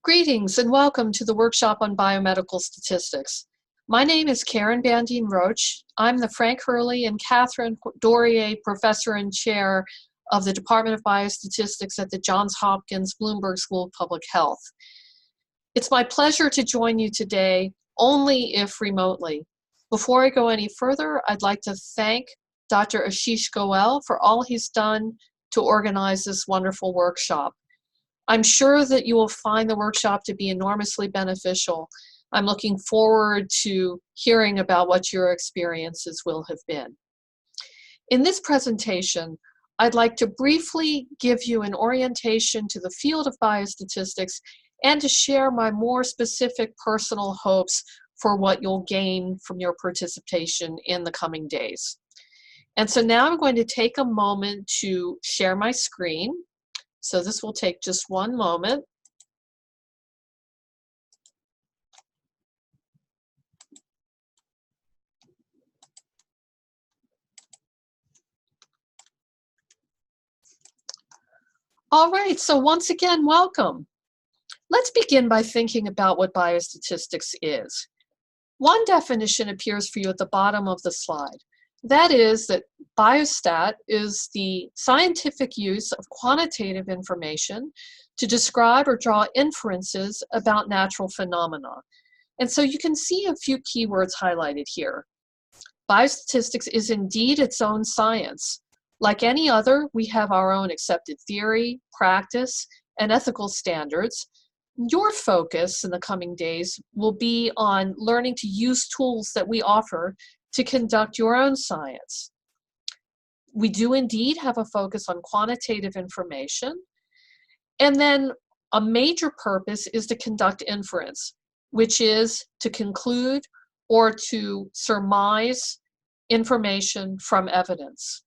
Greetings and welcome to the workshop on biomedical statistics. My name is Karen Bandeen-Roche. I'm the Frank Hurley and Catherine Dorier Professor and Chair of the Department of Biostatistics at the Johns Hopkins Bloomberg School of Public Health. It's my pleasure to join you today, only if remotely. Before I go any further, I'd like to thank Dr. Ashish Goel for all he's done to organize this wonderful workshop. I'm sure that you will find the workshop to be enormously beneficial. I'm looking forward to hearing about what your experiences will have been. In this presentation, I'd like to briefly give you an orientation to the field of biostatistics and to share my more specific personal hopes for what you'll gain from your participation in the coming days. And so now I'm going to take a moment to share my screen. So this will take just one moment. All right, so once again, welcome. Let's begin by thinking about what biostatistics is. One definition appears for you at the bottom of the slide. That is that biostat is the scientific use of quantitative information to describe or draw inferences about natural phenomena. And so you can see a few keywords highlighted here. Biostatistics is indeed its own science. Like any other, we have our own accepted theory, practice, and ethical standards. Your focus in the coming days will be on learning to use tools that we offer to conduct your own science. We do indeed have a focus on quantitative information, and then a major purpose is to conduct inference, which is to conclude or to surmise information from evidence.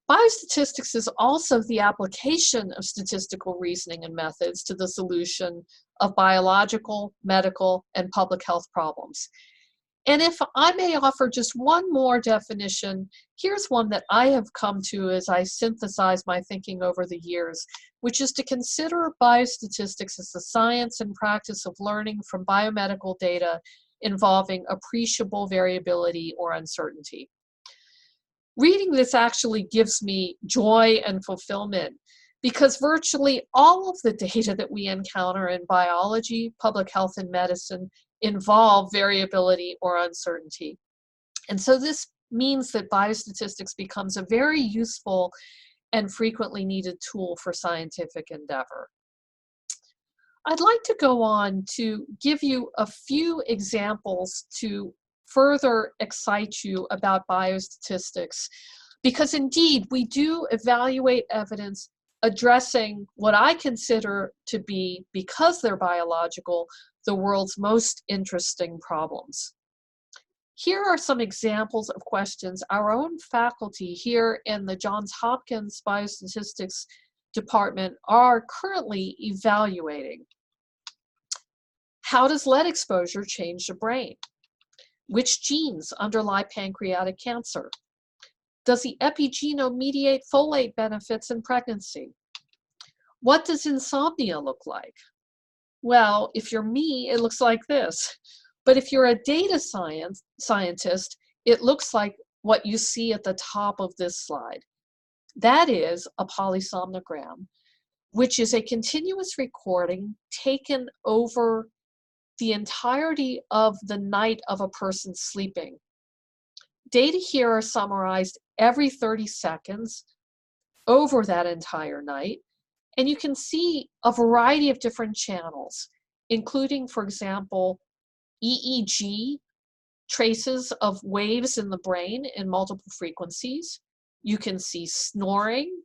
Biostatistics is also the application of statistical reasoning and methods to the solution of biological, medical, and public health problems. And if I may offer just one more definition, here's one that I have come to as I synthesize my thinking over the years, which is to consider biostatistics as the science and practice of learning from biomedical data involving appreciable variability or uncertainty. Reading this actually gives me joy and fulfillment because virtually all of the data that we encounter in biology, public health, and medicine involve variability or uncertainty. And so this means that biostatistics becomes a very useful and frequently needed tool for scientific endeavor. I'd like to go on to give you a few examples to further excite you about biostatistics, because indeed we do evaluate evidence addressing what I consider to be, because they're biological, the world's most interesting problems. Here are some examples of questions our own faculty here in the Johns Hopkins Biostatistics Department are currently evaluating. How does lead exposure change the brain? Which genes underlie pancreatic cancer? Does the epigenome mediate folate benefits in pregnancy? What does insomnia look like? Well, if you're me, it looks like this. But if you're a data scientist, it looks like what you see at the top of this slide. That is a polysomnogram, which is a continuous recording taken over the entirety of the night of a person sleeping. Data here are summarized every 30 seconds over that entire night. And you can see a variety of different channels, including, for example, EEG, traces of waves in the brain in multiple frequencies. You can see snoring,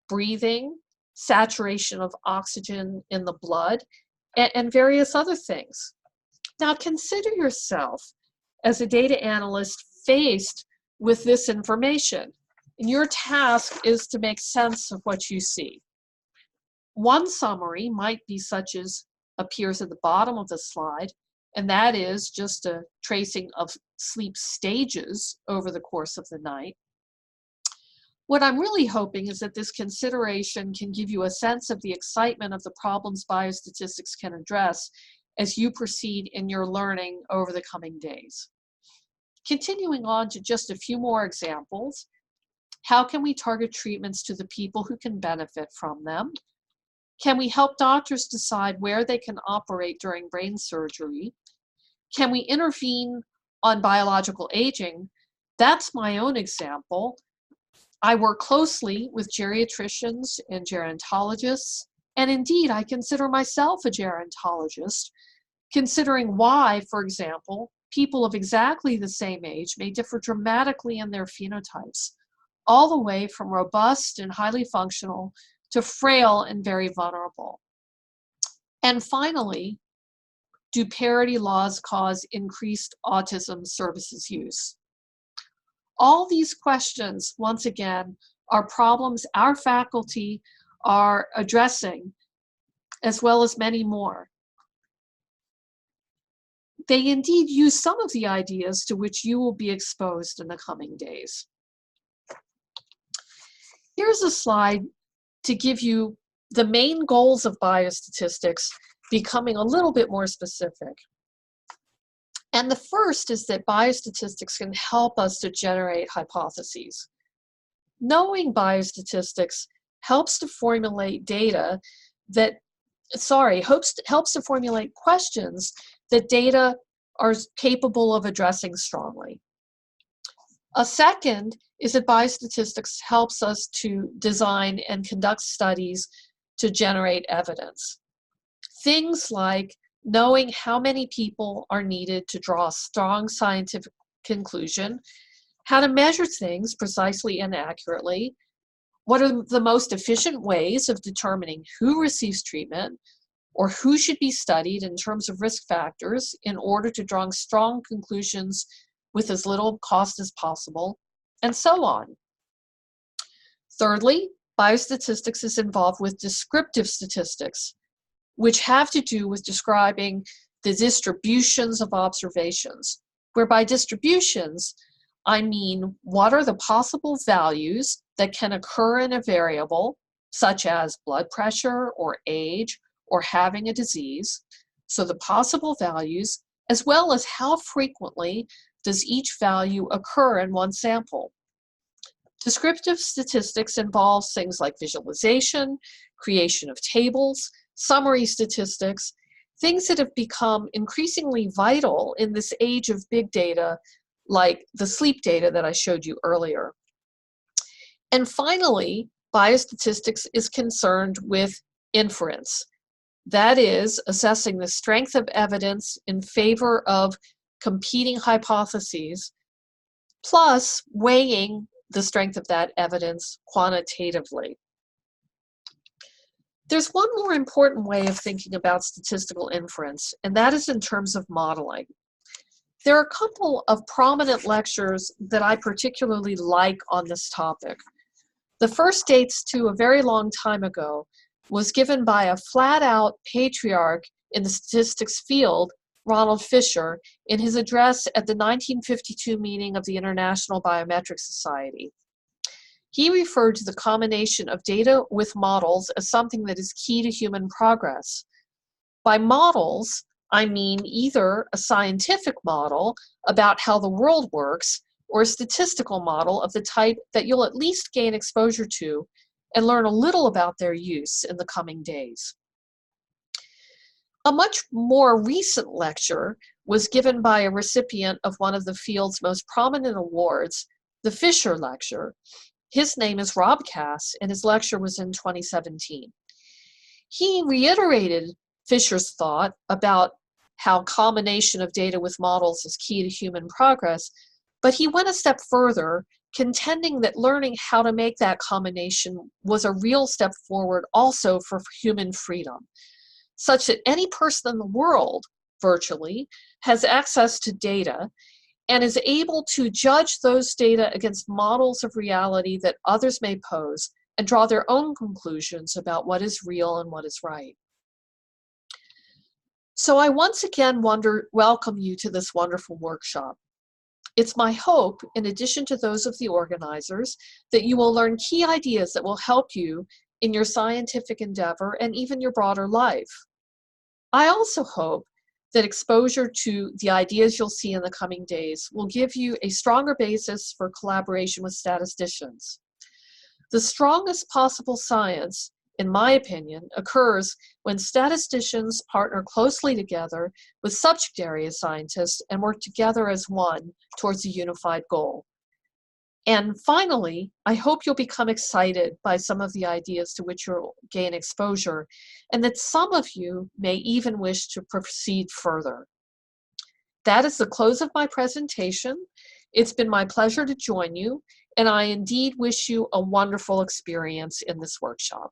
breathing, saturation of oxygen in the blood, and various other things. Now consider yourself as a data analyst faced with this information. And your task is to make sense of what you see. One summary might be such as appears at the bottom of the slide, and that is just a tracing of sleep stages over the course of the night. What I'm really hoping is that this consideration can give you a sense of the excitement of the problems biostatistics can address as you proceed in your learning over the coming days. Continuing on to just a few more examples, how can we target treatments to the people who can benefit from them? Can we help doctors decide where they can operate during brain surgery? Can we intervene on biological aging? That's my own example. I work closely with geriatricians and gerontologists, and indeed, I consider myself a gerontologist, considering why, for example, people of exactly the same age may differ dramatically in their phenotypes, all the way from robust and highly functional to frail and very vulnerable. And finally, do parity laws cause increased autism services use? All these questions, once again, are problems our faculty are addressing, as well as many more. They indeed use some of the ideas to which you will be exposed in the coming days. Here's a slide to give you the main goals of biostatistics, becoming a little bit more specific. And the first is that biostatistics can help us to generate hypotheses. Knowing biostatistics helps to formulate data that, helps to formulate questions that data are capable of addressing strongly. A second is that biostatistics helps us to design and conduct studies to generate evidence. Things like knowing how many people are needed to draw a strong scientific conclusion, how to measure things precisely and accurately, what are the most efficient ways of determining who receives treatment or who should be studied in terms of risk factors in order to draw strong conclusions with as little cost as possible, and so on. Thirdly, biostatistics is involved with descriptive statistics, which have to do with describing the distributions of observations, where by distributions, I mean what are the possible values that can occur in a variable, such as blood pressure or age or having a disease, so the possible values, as well as how frequently does each value occur in one sample. Descriptive statistics involves things like visualization, creation of tables, summary statistics, things that have become increasingly vital in this age of big data, like the sleep data that I showed you earlier. And finally, biostatistics is concerned with inference. That is, assessing the strength of evidence in favor of competing hypotheses, plus weighing the strength of that evidence quantitatively. There's one more important way of thinking about statistical inference, and that is in terms of modeling. There are a couple of prominent lectures that I particularly like on this topic. The first dates to a very long time ago, was given by a flat-out patriarch in the statistics field, Ronald Fisher, in his address at the 1952 meeting of the International Biometric Society. He referred to the combination of data with models as something that is key to human progress. By models, I mean either a scientific model about how the world works or a statistical model of the type that you'll at least gain exposure to and learn a little about their use in the coming days. A much more recent lecture was given by a recipient of one of the field's most prominent awards, the Fisher Lecture. His name is Rob Cass, and his lecture was in 2017. He reiterated Fisher's thought about how combination of data with models is key to human progress, but he went a step further, contending that learning how to make that combination was a real step forward also for human freedom, such that any person in the world, virtually, has access to data and is able to judge those data against models of reality that others may pose and draw their own conclusions about what is real and what is right. So I once again welcome you to this wonderful workshop. It's my hope, in addition to those of the organizers, that you will learn key ideas that will help you in your scientific endeavor and even your broader life. I also hope that exposure to the ideas you'll see in the coming days will give you a stronger basis for collaboration with statisticians. The strongest possible science, in my opinion, occurs when statisticians partner closely together with subject area scientists and work together as one towards a unified goal. And finally, I hope you'll become excited by some of the ideas to which you'll gain exposure, and that some of you may even wish to proceed further. That is the close of my presentation. It's been my pleasure to join you, and I indeed wish you a wonderful experience in this workshop.